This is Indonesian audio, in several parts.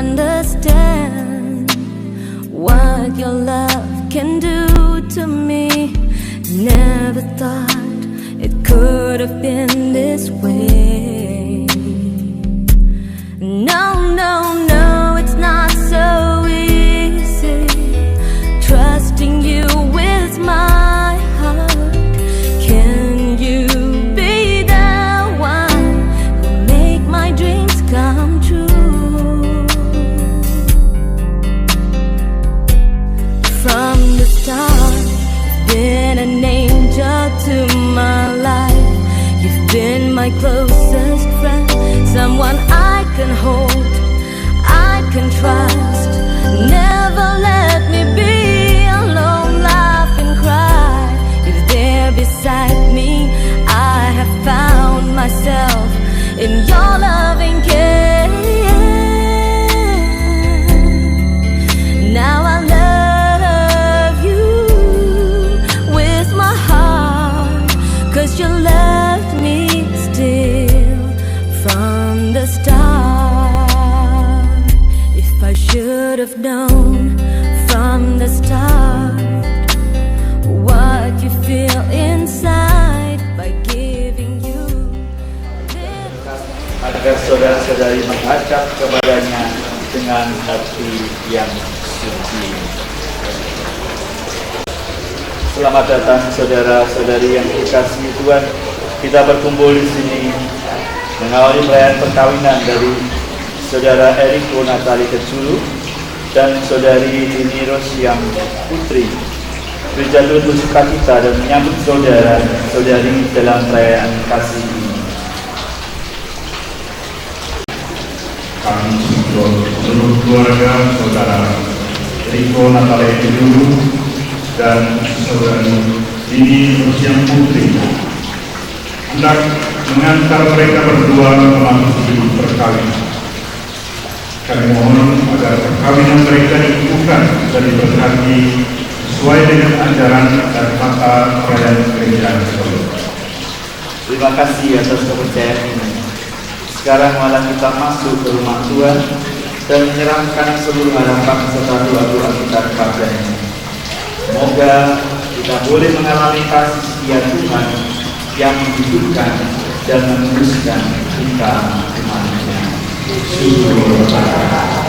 Understand what your love can do to me. Never thought it could have been this way. No, no, no, it's not so easy trusting you with my heart. Can you be the one who make my dreams come true? From the start, you've been an angel to my life. You've been my closest friend, someone I can hold, I can trust. Never let me be alone, laugh and cry. You're there beside me, I have found myself in your loving care. Now I love you with my heart, 'cause you loved me still from the start. If I should have known from the start what you feel inside by giving you agar saudara-saudari menghadap kepadanya dengan hati yang suci. Selamat datang saudara-saudari yang dikasihi Tuhan. Kita berkumpul di sini mengawali perayaan perkawinan dari Saudara Eriko Natali Keculu dan Saudari Dini Rosyam Putri. Gereja turut bersuka cita dan menyambut saudara-saudari dalam perayaan kasih ini. Kami seluruh keluarga Saudara Eriko Natali Keculu dan Saudari Dini Rosyam Putri hendak mengantar mereka berdua memasuki perkawinan. Kami mohon agar perkawinan mereka ditentukan dan diberkati sesuai dengan ajaran dan tata perayaan gereja tersebut. Terima kasih atas kepercayaan ini. Sekarang malah kita masuk ke rumah Tuhan dan menyerahkan seluruh harapan serta doa-doa kita kepadanya. Semoga kita boleh mengalami kasih setia Tuhan yang menghidupkan dan meneruskan kita umatnya. Syukur kepada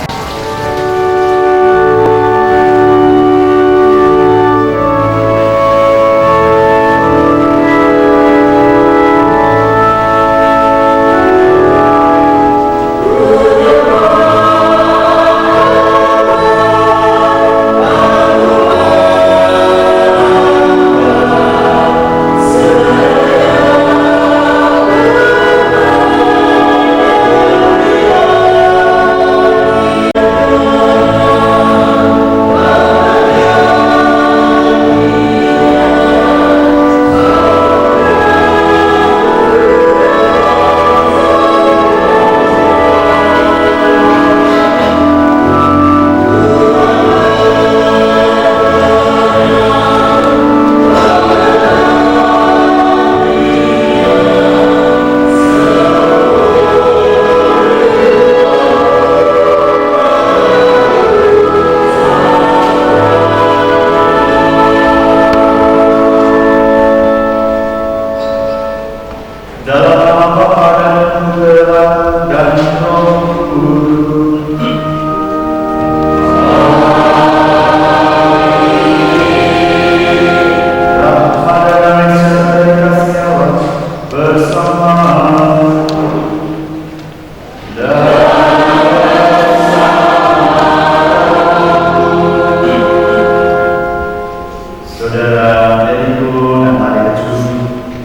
Saudara Eriko Natali Keculu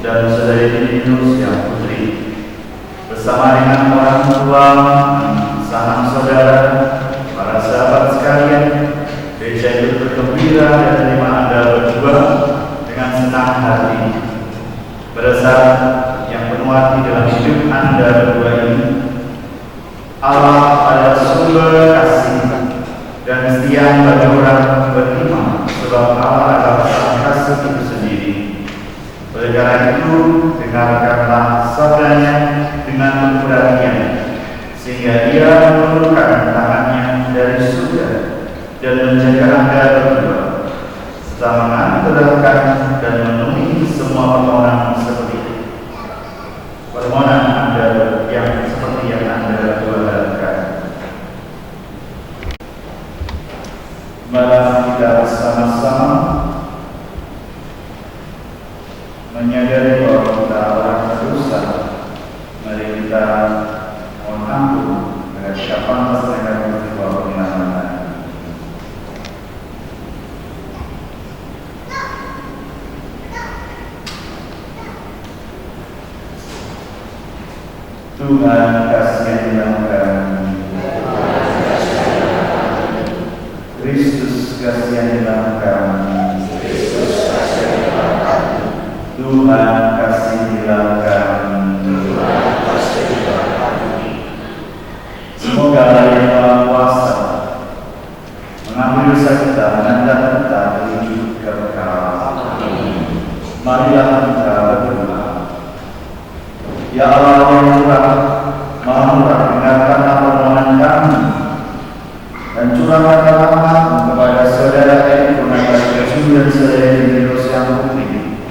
dan Saudari Dini Rosyam Putri bersama dengan orang tua, sanak saudara, para sahabat sekalian, gereja itu bergembira dan menerima Anda berdua dengan senang hati. Pada saat yang penuh arti dalam hidup Anda berdua ini, Allah adalah sumber kasih dan setia bagi orang beriman, sebab Allah adalah sang kasih itu sendiri. Oleh karena itu, dengarkanlah sabdanya dengan perhatian, sehingga Dia menurunkan tangannya dari surga dan menjaga Anda berdua, serta mengantarkan dan memenuhi semua permohonan Anda yang seperti yang Anda berdua lakukan. Mari kita bersama-sama menyadari bahwa kita orang berdosa. Mari kita mohon ampun kepada siapa yang berbuat penghinaan. Tuhan kasihan kami. Kristus kasihan kami. Tuhan kasihilah kami. Semoga Allah yang Maha Kuasa mengambil dosa kita, mengantar kita dari hidup kekal. Marilah kita berdoa. Ya Allah yang murah, Maha Murah, dengarkanlah permohonan kami dan curahkanlah rahmat-Mu kepada saudara Edi Purnama dan saudara Edi Rosiam Putri.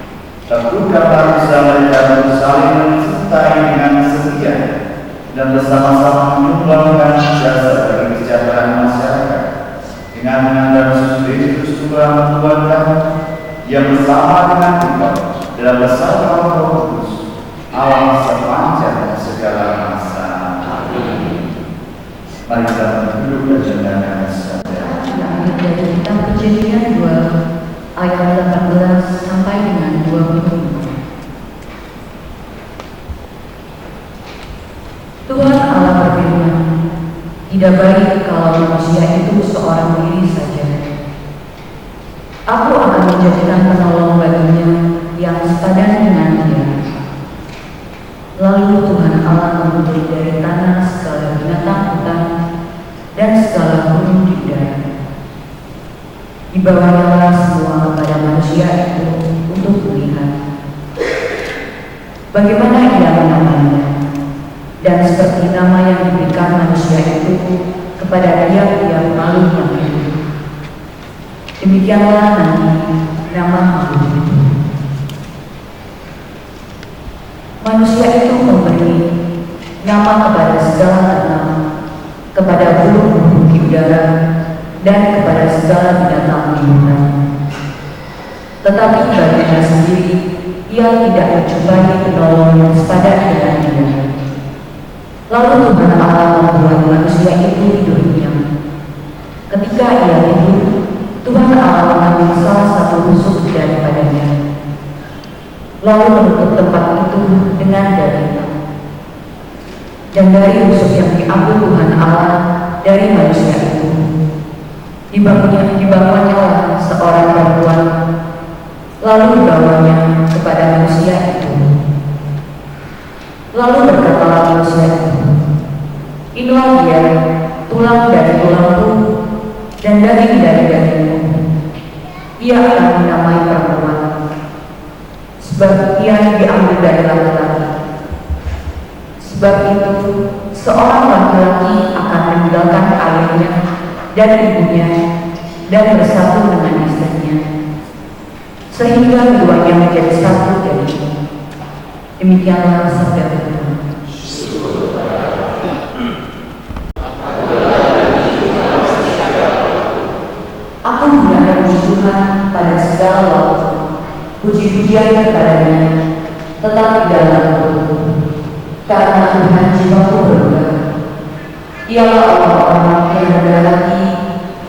Teguhkanlah usaha mereka untuk saling mencintai dengan setia dan bersama-sama menyumbangkan jasa bagi kesejahteraan masyarakat dengan mengandalkan Yesus Kristus Tuhan kami yang bersama dengan Engkau dalam bersatu Roh Kudus, Allah sepanjang segala masa. Mari kita duduk dan dengarkan sabda. Dari kitab Kejadian 2 ayat 18 sampai dengan 25. Tuhan Allah berfirman, tidak baik kalau manusia itu seorang diri saja. Aku akan menjadikan penolong baginya yang sepadan dengan dia. Lalu Tuhan Allah membentuk dari tanah segala binatang hutan dan segala burung di udara. Dibawanya semua kepada manusia itu untuk melihat bagaimana ia menamainya, dan seperti nama yang diberikan manusia itu kepada tiap-tiap makhluk yang hidup, demikianlah nanti nama makhluk itu. Manusia itu memberi nama kepada segala ternak, kepada burung-burung di udara, dan kepada segala binatang di hutan. Tetapi baginya sendiri, ia tidak menjumpai penolong yang sepadan dengan dia. Lalu Tuhan Allah membuat manusia itu tidur nyenyak. Ketika ia tidur, Tuhan Allah mengambil salah satu rusuk daripadanya, lalu menutup tempat itu dengan daging. Dan dari rusuk yang diambil Tuhan Allah dari manusia itu, dibawanya seorang perempuan, lalu dibawanya kepada manusia itu. Lalu berkatalah manusia itu, inilah dia, tulang dari tulangku dan daging dari dagingku. Ia akan dinamai perempuan, sebab ia diambil dari laki-laki. Sebab itu, seorang laki-laki akan meninggalkan ayahnya dan ibunya dan bersatu dengan istrinya, sehingga keduanya menjadi satu daging. Demikianlah sabda Tuhan. Aku menggunakan Tuhan pada segala waktu, puji-pujian kepadanya tetap di dalam perutku, karena Tuhan jiwaku berubah. Ialah orang-orang yang rendah hati,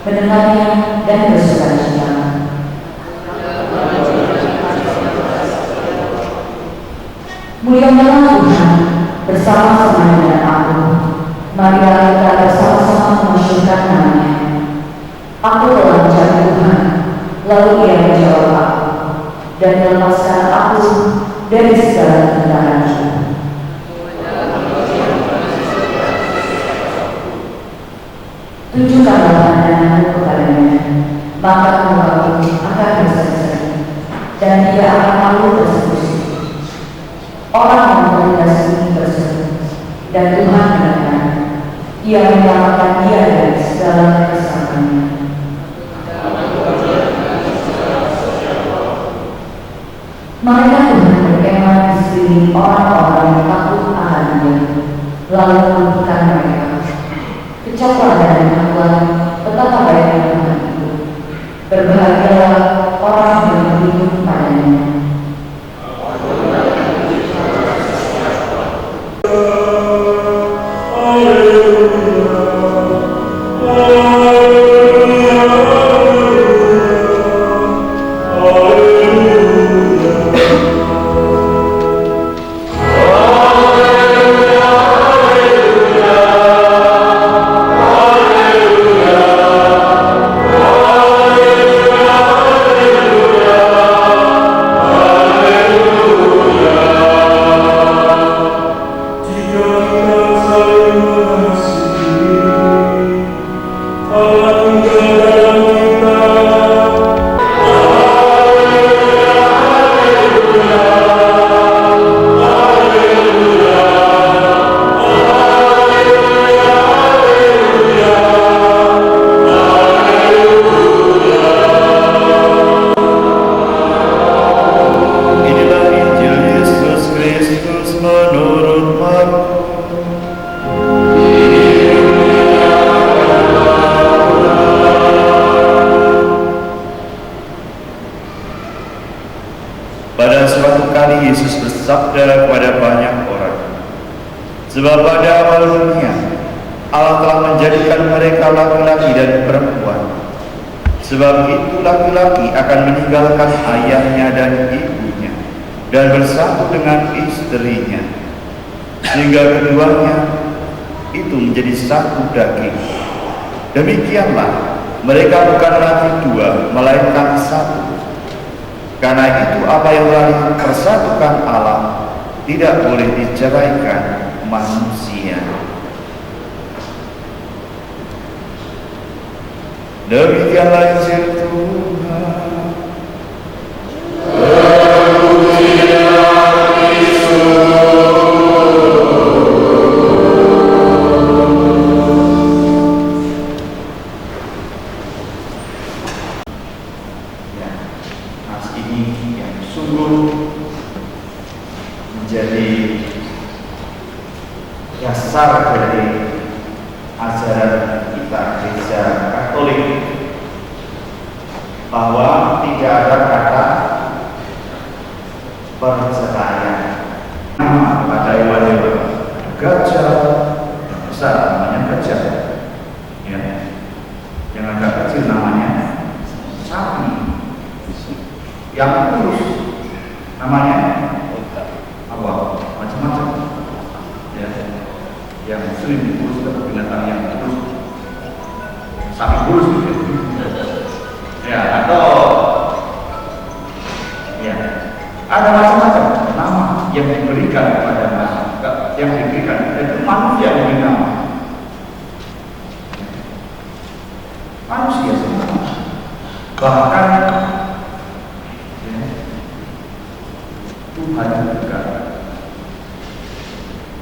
mendengarnya dan bersukacita. Muliakanlah Tuhan, bersama-sama dengan aku. Marilah kita bersama-sama mensyukurkan namanya. Aku telah mencari Tuhan, lalu Ia menjawab aku dan melepaskan aku dari segala tentaraanku. Tunjukkanlah pandanganmu kepadanya, maka mukamu akan berseri-seri, dan dia akan malu bersekusi. Orang yang melintasi ini berseru, dan Tuhan mendengar. Ia menyelamatkan dia dari segala kesesakannya. Mereka Tuhan berkemah di sekeliling orang-orang yang takut akan Dia, lalu melumpuhkan mereka. Kecaplah dan mengakuan betapa baiknya Tuhan itu. Berbahagialah orang yang berlindung padanya. Pada suatu kali Yesus bersabda kepada banyak orang, "Sebab pada awal dunia Allah telah menjadikan mereka laki-laki dan perempuan. Sebab itu laki-laki akan meninggalkan ayahnya dan ibunya dan bersatu dengan istrinya, sehingga keduanya itu menjadi satu daging. Demikianlah mereka bukan lagi dua, melainkan satu. Karena itu apa yang telah dipersatukan Allah tidak boleh diceraikan manusia." Demikianlah Injil Tuhan. Menjadi dasar dari ajaran kita Gereja Katolik, bahwa tidak ada kata perceraian. Nama pada hewan-hewan gajah besar namanya gajah, ya. Yang agak kecil namanya sapi, yang kurus namanya apa, macam-macam, ya. Yang sering dikurus atau binatang yang kurus, sapi kurus gitu, ya. Atau ya, ada macam-macam nama yang diberikan kepada yang diberikan, itu manusia yang diberi nama, manusia semua. Bahkan ya, Tuhan juga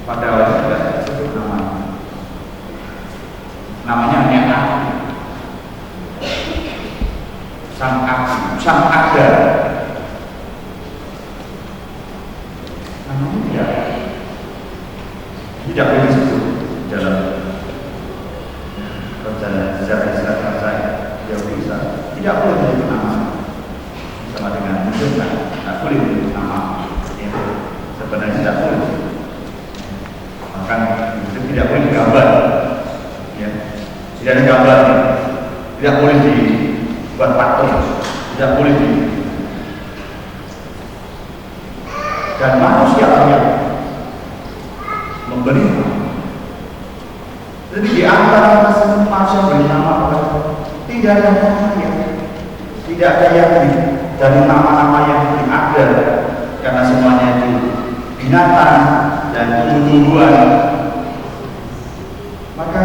pada awalnya tidak disebut namanya hanya Aku, Sang Aku, Sang Ada. Namanya tidak boleh disebut dalam perjalanan sejarah saya. Dia bisa tidak boleh disebut nama sama dengan Muslim, tidak boleh disebut nama. Ya, sebenarnya tidak boleh. Bahkan itu tidak boleh digambar, ya. Tidak ada gambar, tidak boleh dibuat patung, tidak boleh dan manusia yang tidak ada tidak ada yang dari nama-nama yang ada, karena semuanya itu binatang dan tumbuh-tumbuhan. Maka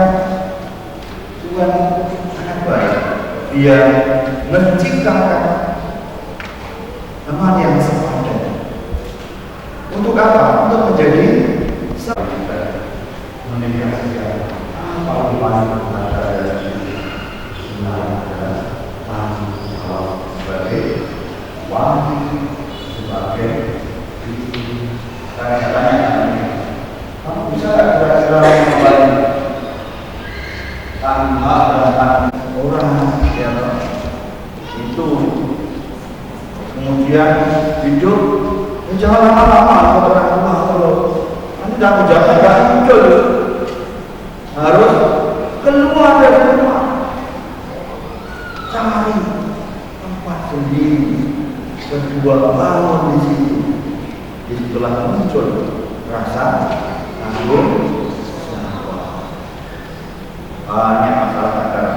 Tuhan sangat baik, Dia menciptakan teman yang sepadan. Untuk apa? Untuk menjadi kamu bisa kira-kira mengembalikan tanpa orang yang itu kemudian hidup jangan lama-lama orang tua kalau nanti tidak menjaga hidup harus keluar dari rumah, cari tempat sendiri, kedua bangun di situ. Disitulah muncul rasa tanggung jawab. Banyak masalah antara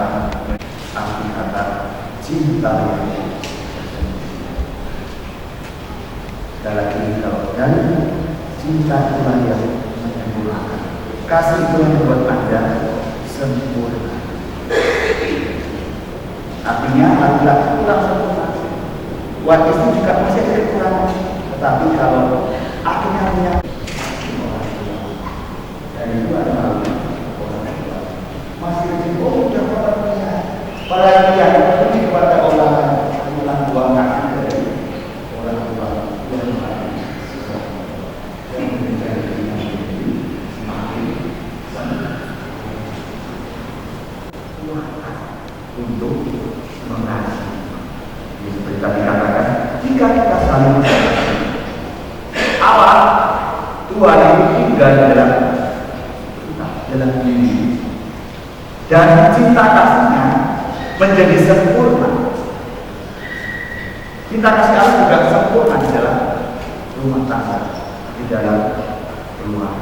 arti kata cinta yang lagi kalau dan cinta itulah yang menyempurnakan, kasih itu yang membuat Anda sempurna. Artinya laki-laki kurang sempurna, wanita itu juga masih ada kekurangan, tetapi kalau akhirnya punya dan itu adalah orang tua masih lebih para yang lebih kepada orang tua kaki dari orang tua yang untuk mengasihi. Seperti tadi katakan, jika kita saling Allah Tuhan itu tinggal dalam diri dan cinta kasihnya menjadi sempurna. Cinta kasih Allah juga sempurna di dalam rumah tangga, di dalam rumah.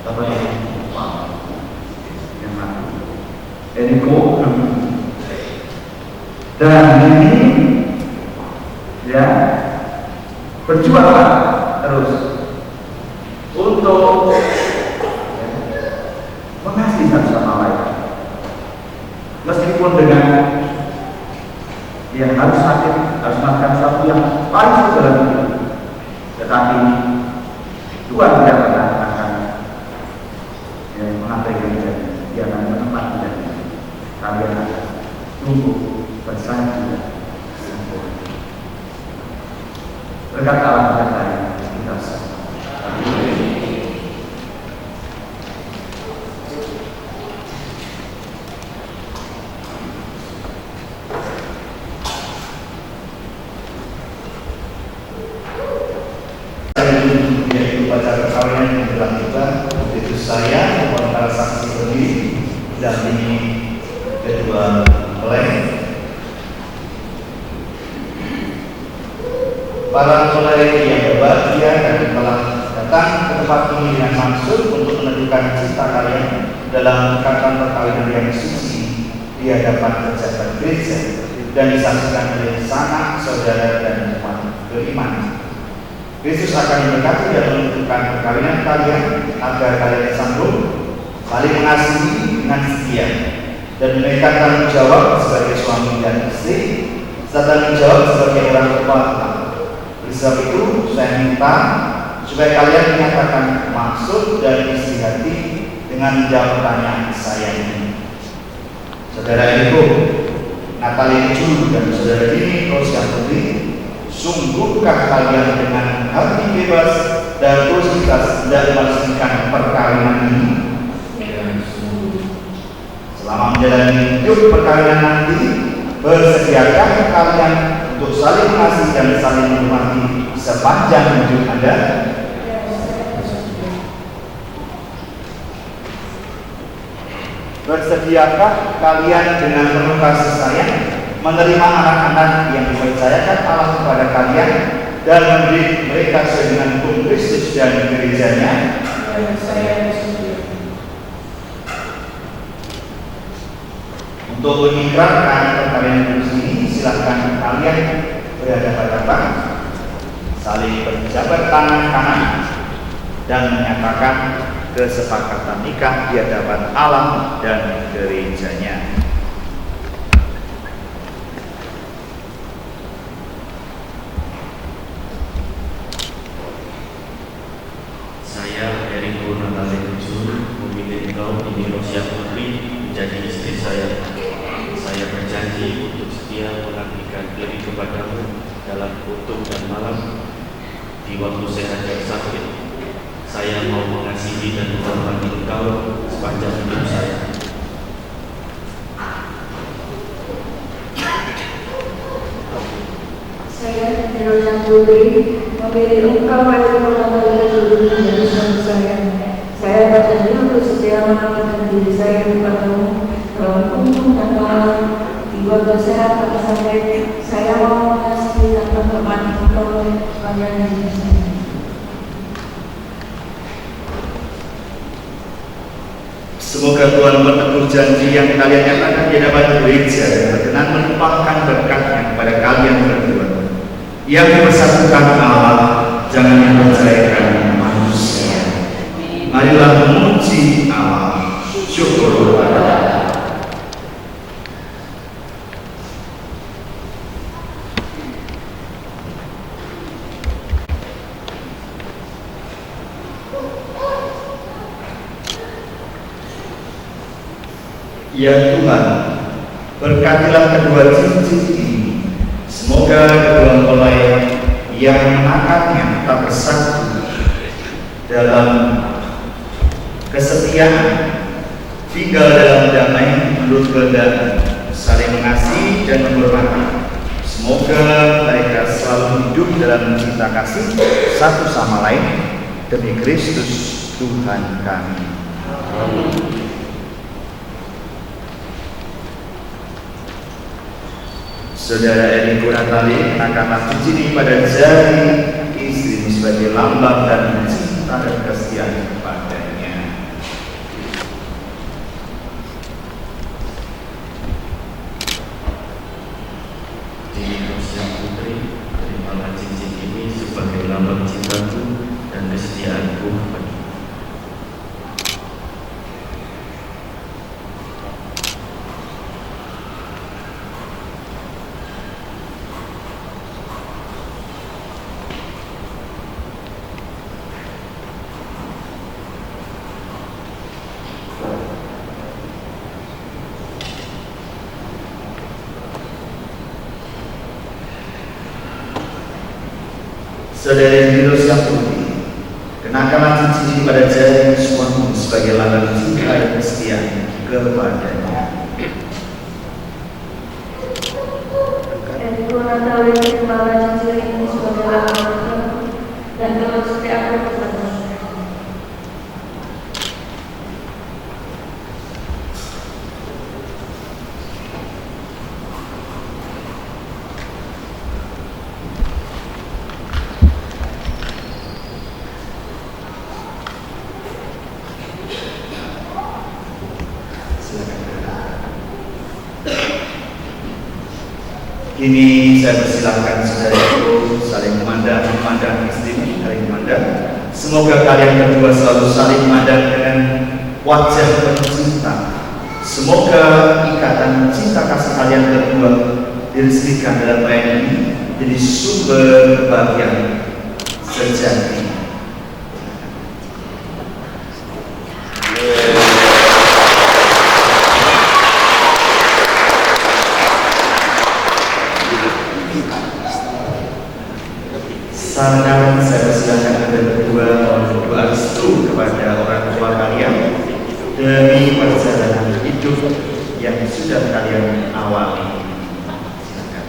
Apa yang Eniko dan ini ya berjuanglah terus untuk mengasihi satu sama lain, meskipun dengan yang harus sakit, harus makan sesuatu yang paling susah dalam hidup, tetapi Tuhan tidak pernah akan mengabaikan janji. Dia akan menempati janji. Kalian akan tumbuh bersatu sempurna. Berkat Allah menyertai kita semua. Yaitu upacara perkawinan yang dilakukan, yaitu saya memohon saksi berdiri dan ini kedua mempelai. Para mempelai yang berbahagia dan telah datang ke tempat ini dengan maksud untuk menentukan cinta kalian dalam ikatan perkawinan yang suci di hadapan pejabat gereja dan disaksikan oleh sanak saudara dan umat beriman. Kristus akan memberkati dan menentukan perkawinan kalian agar kalian sanggup saling mengasihi dengan setia dan menaikkan tanggung jawab sebagai suami dan istri serta tanggung jawab sebagai orang tua. Oleh sebab itu saya minta supaya kalian menyatakan maksud dan isi hati dengan menjawab pertanyaan saya ini. Saudara Eniko, Natalie Ju dan saudara Dini Rosia Putri, sungguhkah kalian dengan hati bebas dan tulus tidak meresmikan perkawinan ini? Selama menjalani hidup perkawinan nanti, bersediakah kalian untuk saling mengasihi dan saling menghormati sepanjang hidup Anda? Bersediakah kalian dengan penuh kasih sayang menerima anak-anak yang dipercayakan Allah kepada kalian dan mendidik mereka sesuai dengan hukum Kristus dan gerejanya? Untuk mengikrarkan perkalian kudus ini, silahkan kalian berhadapan-hadapan, saling berjabat tangan kanan, dan menyatakan kesepakatan nikah di hadapan Allah dan gerejanya. Saya, Eriko Natale Jujur, memilih engkau, Nini Rosia Putri, menjadi istri saya. Saya berjanji untuk setia mengabdikan diri kepadamu dalam utuh dan malam, di waktu sehat dan sakit. Saya mau mengasihi dan menghormati engkau sepanjang hidup saya. Saya, Rosia Putri, memilih engkau, Eriko Natale Jujur, menjadi suami saya. Saya berjanji untuk setia mengabdikan diri saya kepadamu dalam utuh dan malam, di waktu sehat dan sakit. Saya mau mengasihi dan menghormati engkau sepanjang hidup saya. Semoga Tuhan meneguh janji yang kalian nyatakan di hadapan gereja dan berkenan menumpahkan berkatnya kepada kalian berdua. Yang dipersatukan Allah, jangan dipercayakan manusia. Marilah memuji Allah. Syukur kepada Allah. Ya Tuhan, berkatilah kedua cincin ini. Semoga kedua mempelai yang menakatnya tak bersatu dalam kesetiaan, tinggal dalam damai menurut kehendak, saling mengasihi dan menghormati. Semoga mereka selalu hidup dalam cinta kasih satu sama lain demi Kristus Tuhan kami. Amin. Saudara Eriko Natale kenakanlah cincin ini pada jari istrimu sebagai lambang dan cinta dan kesetiaan kepadanya. Nini Rosia Putri, terimalah cincin ini sebagai lambang cintaku dan kesetiaanku kepadamu. Saudara Nini Rosia Putri, kenakanlah cincin ini pada jari suamimu sebagai lambang cinta dan kesetiaan kepadanya. Eriko Natale, terimalah cincin ini sebagai lambang dan kesetiaanku kepadamu. Kini saya persilahkan saudaraku saling memandang istrimu, saling memandang. Semoga kalian berdua selalu saling memandang dengan wajah penuh cinta. Semoga ikatan cinta kasih kalian berdua diresmikan dalam bayan ini jadi sumber kebahagiaan sejati. Sekarang saya persilakan Anda berdua berdoa restu kepada orang tua kalian demi perjalanan hidup yang sudah kalian awali. Silakan.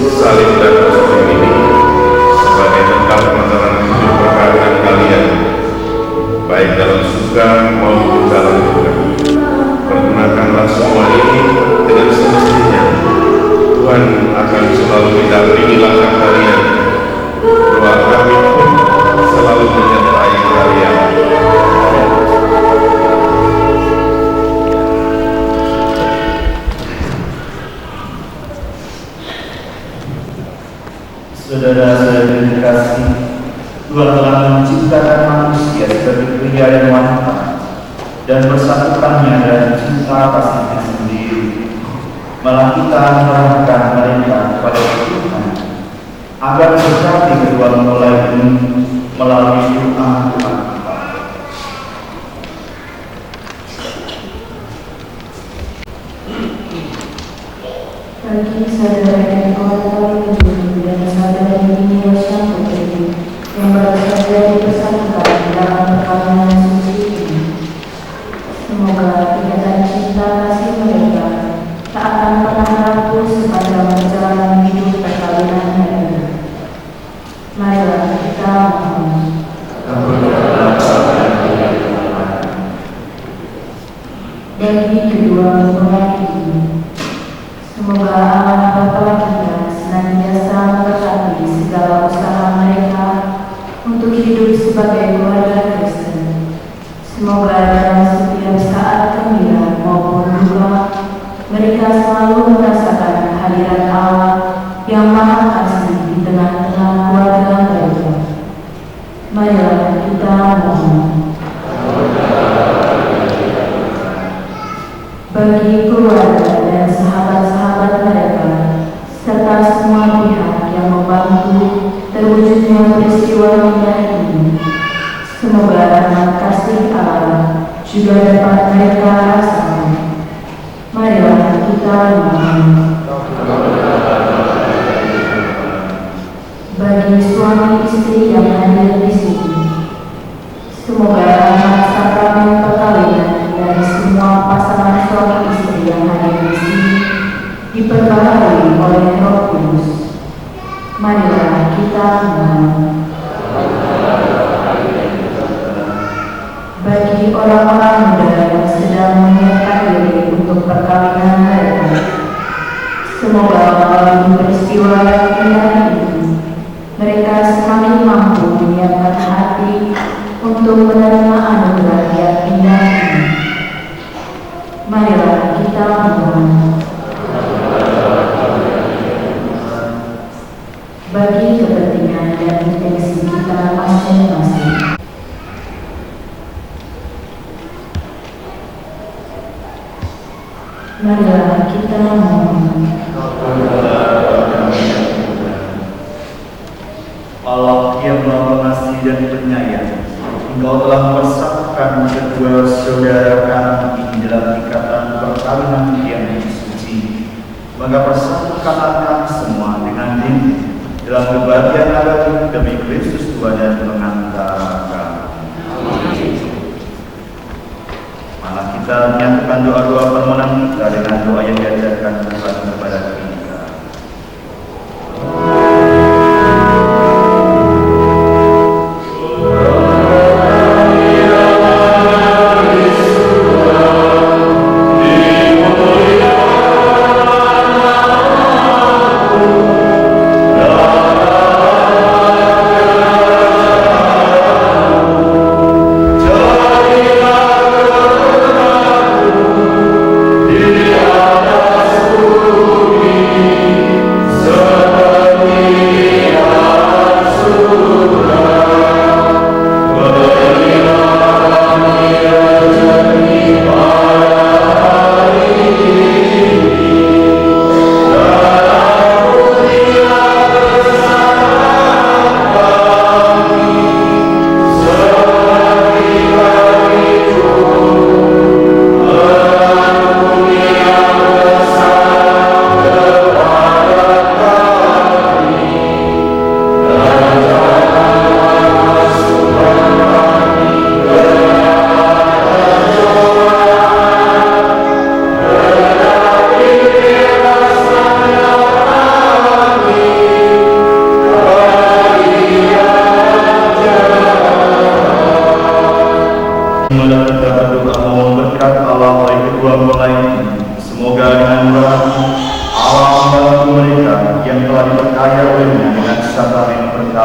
salib dan kostum ini sebagai bekal pengantaran hidup perkawinan kalian, baik dalam surga maupun dalam duka. Pergunakanlah semua ini dengan semestinya. Tuhan akan selalu mendampingi langkah kalian. Doa kami pun selalu menyertai kalian. Saudara-saudara yang terkasih, Tuhan telah menciptakan manusia sebagai pria dan wanita dan bersatukannya dalam cinta kasihnya sendiri. Malah kita menyerahkan mereka kepada Tuhan agar berkati kedua mempelai ini melalui doa kita. Bagi saudara dan kawan-kawan dan saudara ini yang putri yang baru saja dipersatukan dalam perkawinan suci ini, semoga ikatan cinta kasih mereka tak akan pernah rapuh sepanjang perjalanan hidup perkawinan mereka. Marilah kita mohon. Bagi kedua mempelai ini, semoga Allah Bapa kita senantiasa memberkati segala usaha mereka untuk hidup sebagai keluarga Kristen. Semoga dalam setiap saat gembira maupun duka, mereka selalu merasakan hadirat Allah yang Maha Kasih di tengah-tengah keluarga mereka. Marilah kita mohon. Bagi keluarga dan sahabat-sahabat mereka, serta semua pihak yang membantu terwujudnya peristiwa indah ini, semoga rahmat kasih Allah juga dapat mereka rasakan. Marilah kita mohon. Bagi suami istri yang hadir di sini, semoga rahmat sakramen perkawinan dari semua pasangan suami istri yang hadir di sini diperbaharui oleh Roh Kudus. Marilah kita mohon. Bagi orang-orang muda yang sedang menyiapkan diri untuk perkawinan mereka, semoga melalui peristiwa yang indah ini mereka semakin mampu menyiapkan hati untuk menerima anugerah yang indah ini. Marilah kita mohon. Bagi kepentingan dan intensi kita masing-masing, marilah kita mohon. Allah yang Maha Pengasih dan Penyayang, Engkau telah mempersatukan kedua saudara kami ini dalam ikatan perkawinan yang suci. Maka persatukanlah kami semua dengan diri dalam kebahagiaan abadi demi Kristus Tuhan dan pengantara kami. Malah kita menyatukan doa-doa permohonan kita dengan doa yang diajarkan Tuhan kepada kita. Di atas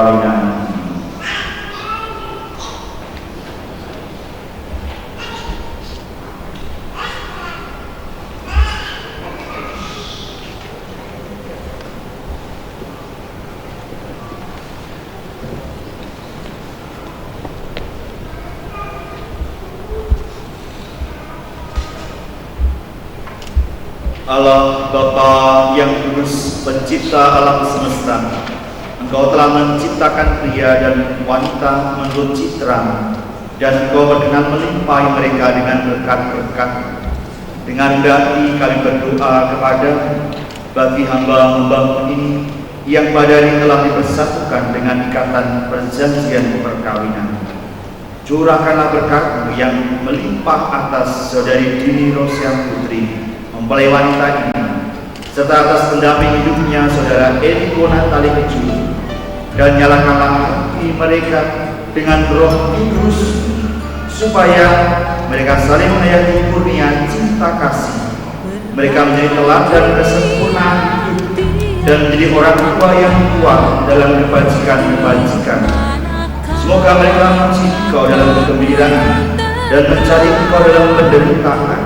perkawinan. Allah Bapa yang kudus, pencipta alam semesta, Engkau telah menciptakan pria dan wanita menurut citra, dan Engkau dengan melimpahi mereka dengan berkat-berkat. Dengan hati kami berdoa kepada bagi hamba-hamba ini yang padanya telah dipersatukan dengan ikatan perjanjian perkawinan. Curahkanlah berkat-Mu yang melimpah atas saudari Dini Rosia Putri, mempelai wanita ini, serta atas pendamping hidupnya saudara Eniko Natali Kecil, dan nyalakanlah hati mereka dengan Roh Kudus, supaya mereka saling menyayangi kurnia cinta kasih. Mereka menjadi teladan kesempurnaan hidup dan menjadi orang tua yang kuat dalam kebajikan-kebajikan. Semoga mereka memuji Engkau dalam kegembiraan dan mencari Engkau dalam penderitaan.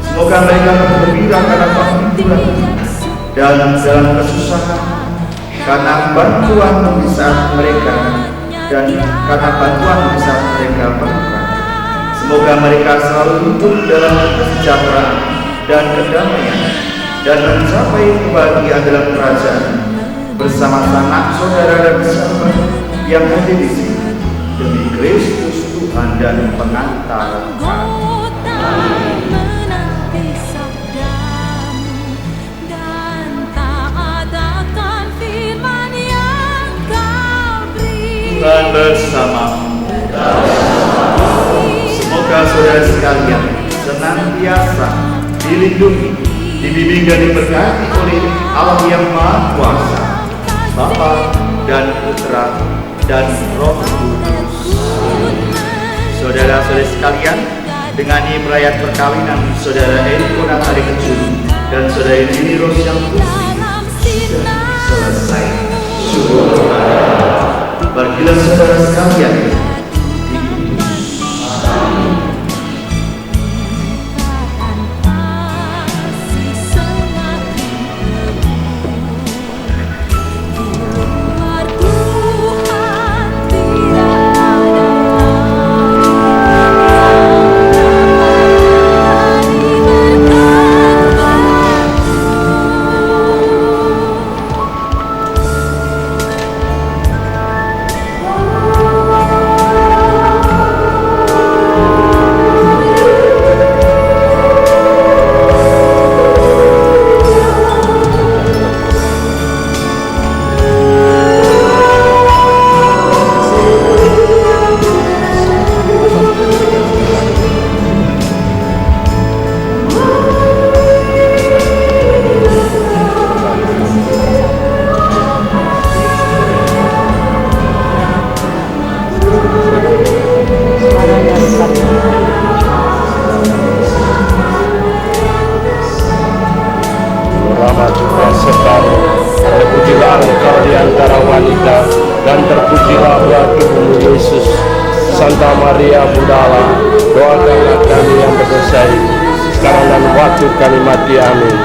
Semoga mereka bergembira karena penghiburan dan dalam kesusahan, karena bantuan di saat mereka dan karena bantuan di saat mereka perlukan. Semoga mereka selalu hidup dalam kesejahteraan dan kedamaian dan mencapai kebahagiaan dalam kerajaan bersama sanak saudara dan sahabat yang hadir di sini, demi Kristus Tuhan dan pengantar kami. Tuhan bersamamu. Semoga saudara sekalian senantiasa dilindungi, dibimbing dan diberkati oleh Allah yang Maha Kuasa, Bapa dan Putra dan Roh Kudus. Saudara-saudari sekalian, dengan ini perayaan perkawinan saudara Eniko Natali Kecil dan saudara Dini Rosia Putri sudah selesai. Syukur kepada Pergilah saudara sekalian diutus. Terpujilah Engkau di antara wanita, dan terpujilah buah tubuhmu Yesus. Santa Maria Bunda Allah, doakanlah kami yang berdosa ini, sekarang dan waktu kami mati. Amin.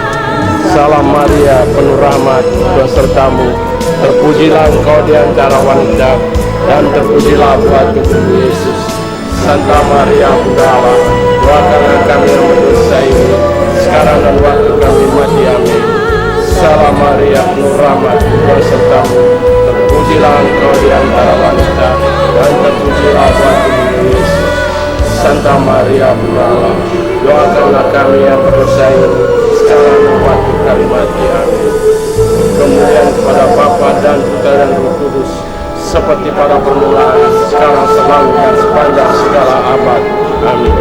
Salam Maria, penuh rahmat, Tuhan sertamu. Terpujilah Engkau di antara wanita, dan terpujilah buah tubuhmu Yesus. Santa Maria Bunda Allah, doakanlah kami yang berdosa ini, sekarang dan waktu kami mati. Amin. Salam Maria, penuh rahmat, Tuhan sertamu. Terpujilah Engkau di antara wanita, dan terpujilah buah tubuhmu Yesus. Santa Maria Bunda Allah, doakanlah kami yang berdosa ini, sekarang dan waktu kami mati. Amin. Kemuliaan kepada Bapa dan Putra dan Roh Kudus, seperti pada permulaan, sekarang, selalu, dan sepanjang segala abad. Amin.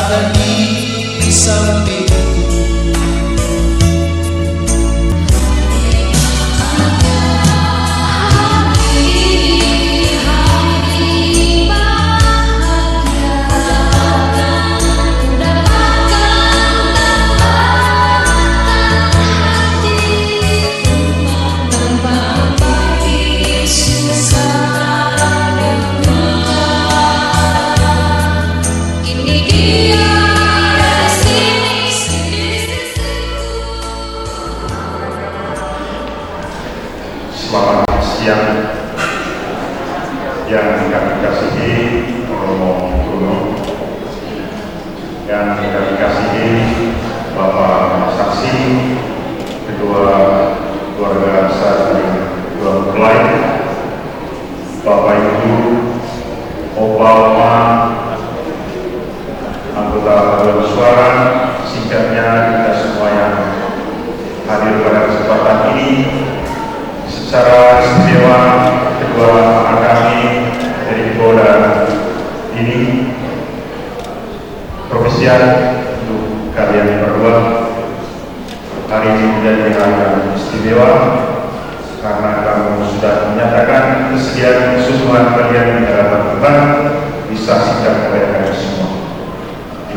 ada di sampingku. Selamat siang yang kami kasihi Romo Bruno, yang kami kasihi Bapak saksi, kedua keluarga besar dari kedua mempelai, Bapak Ibu, Opa Oma, anggota paduan suara, singkatnya kita semua yang hadir pada kesempatan ini. Secara istimewa kedua anak kami dari Boda ini profesian untuk kalian berdua. Hari ini menjadi hari yang istimewa karena kamu sudah menyatakan kesediaan kesusuan kalian dalam berkembang disaksikan oleh kami semua.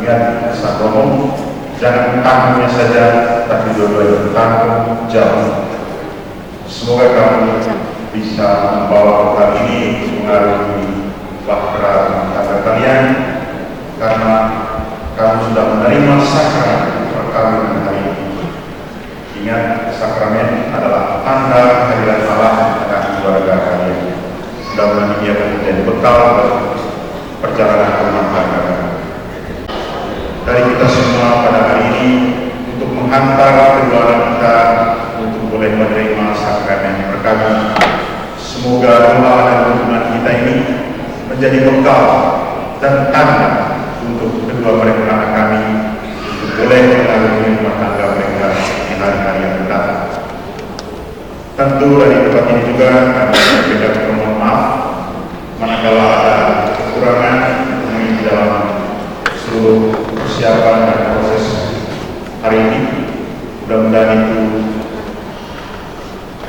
Ingat pesan Romo, jangan tangguhnya saja, tapi dua-duanya tanggung jawab. Semoga kamu bisa membawa hal ini mengaruhi bahtera rumah tangga kalian, karena kamu sudah menerima sakramen perkawinan hari ini. Ingat, sakramen adalah tanda kehadiran Allah dengan keluarga kalian. Mudah-mudahan ia menjadi bekal bagi perjalanan rumah tangga. Dari kita semua pada hari ini untuk menghantar kedua anak kita untuk boleh menerima sakramen perkawinan. Semoga doa dan hubungan kita ini menjadi bekal dan tanda untuk kedua mereka anak kami untuk boleh mengarungi rumah tangga mereka di hari-hari yang datang. Tentu dari tempat ini juga kami berbeda mohon maaf manakala ada kekurangan di dalam seluruh persiapan dan proses hari ini. Mudah-mudahan itu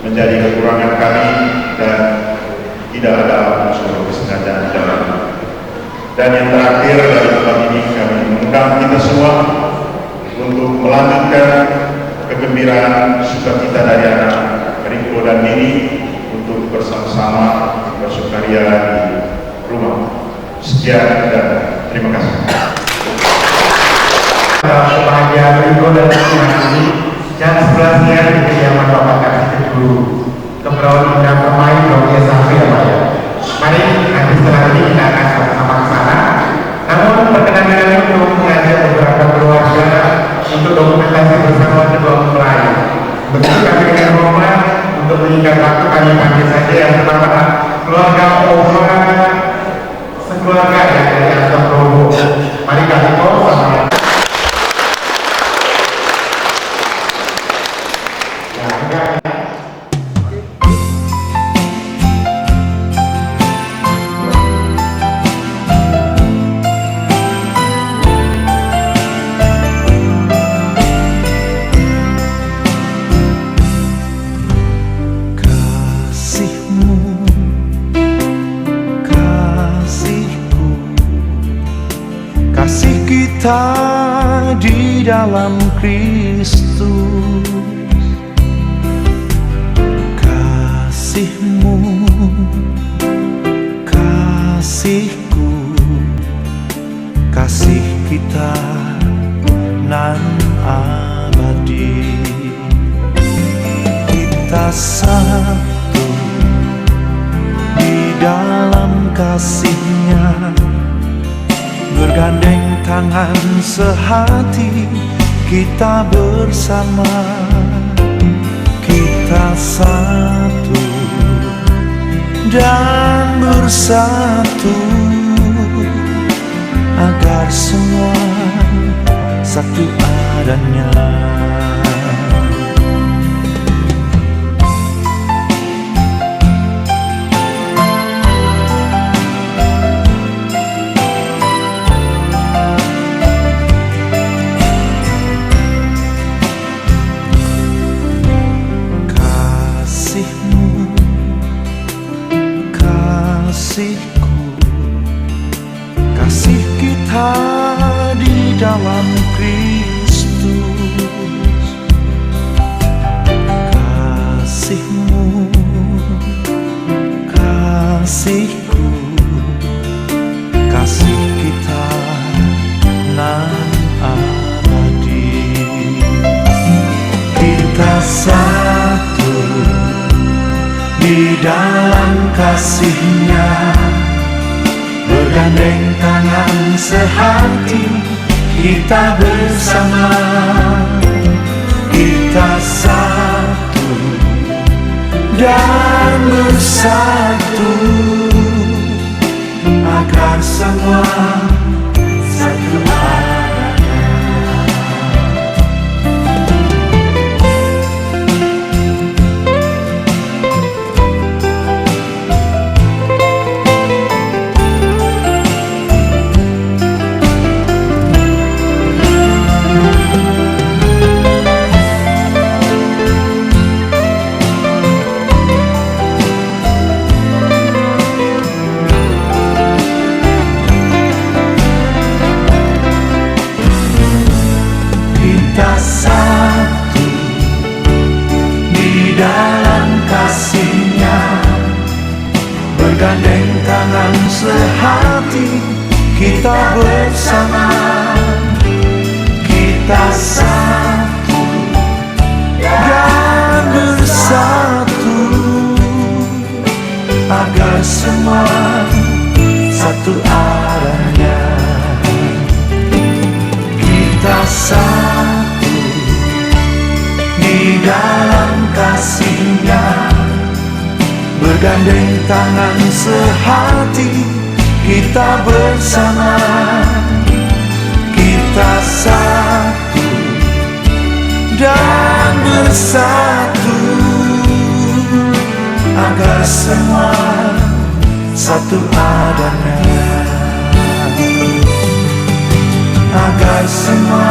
menjadi kekurangan kami dan tidak ada unsur kesengajaan di dalamnya. Dan yang terakhir dari tempat ini kami mengundang kita semua untuk melanjutkan kegembiraan sukacita dari anak Riko dan Nini untuk bersama-sama bersukaria di rumah. Sekian dan terima kasih. Kebahagiaan Riko dan Nini ini jam 11 siang di kediaman Bapak Kasih Kedua Keperluan Undang Pemain Dokia Safi ya Pak ya. Mari nanti setelah ini kita akan sama-sama ke sana. Namun perkenan kami untuk mengajak beberapa keluarga untuk dokumentasi bersama kedua mempelai. Begitu kami dengan Roma untuk mengikat waktu kami panggil saja yang pertama keluarga Oma sekeluarga ya dari Asam Robo. Mari kami sama. Kita di dalam Kristus, kasih-Mu, kasih-Ku, kasih kita nan abadi. Kita satu di dalam kasih-Nya, bergandeng tangan sehati, kita bersama, kita satu dan bersatu, agar semua satu adanya. dalam Kristus. Kasih-Mu, kasih-Ku, kasih kita nan abadi. Kita satu di dalam kasih-Nya, bergandeng tangan sehati, kita bersama. Kita satu dan bersatu, agar semua satu adanya. Kita satu di dalam kasih-Nya, bergandeng tangan sehati, kita bersama. Kita satu dan bersatu, agar semua satu arahnya. Kita satu di dalam kasih-Nya, bergandeng tangan sehati, kita bersama. Kita satu dan bersatu, agar semua satu adanya. Agar semua